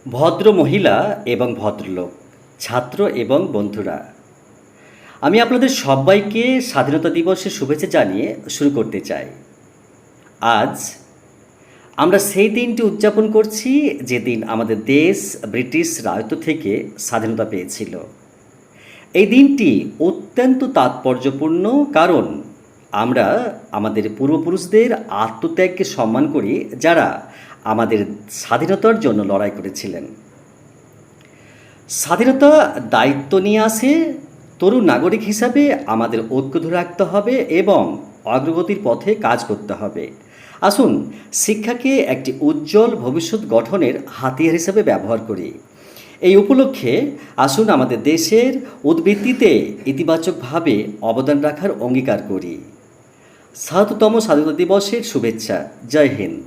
ভদ্র মহিলা এবং ভদ্রলোক, ছাত্র এবং বন্ধুরা, আমি আপনাদের সবাইকে স্বাধীনতা দিবসের শুভেচ্ছা জানিয়ে শুরু করতে চাই। আজ আমরা সেই দিনটি উদযাপন করছি যেদিন আমাদের দেশ ব্রিটিশ রাজত্ব থেকে স্বাধীনতা পেয়েছিল। এই দিনটি অত্যন্ত তাৎপর্যপূর্ণ, কারণ আমরা আমাদের পূর্বপুরুষদের আত্মত্যাগকে সম্মান করি, যারা আমাদের স্বাধীনতার জন্য লড়াই করেছিলেন। স্বাধীনতা দায়িত্ব নিয়ে আসে। তরুণ নাগরিক হিসাবে আমাদের ঐক্য ধরে রাখতে হবে এবং অগ্রগতির পথে কাজ করতে হবে। আসুন শিক্ষাকে একটি উজ্জ্বল ভবিষ্যৎ গঠনের হাতিয়ার হিসেবে ব্যবহার করি। এই উপলক্ষে আসুন আমাদের দেশের উদ্বৃত্তিতে ইতিবাচকভাবে অবদান রাখার অঙ্গীকার করি। ৭০তম স্বাধীনতা দিবসের শুভেচ্ছা। জয় হিন্দ।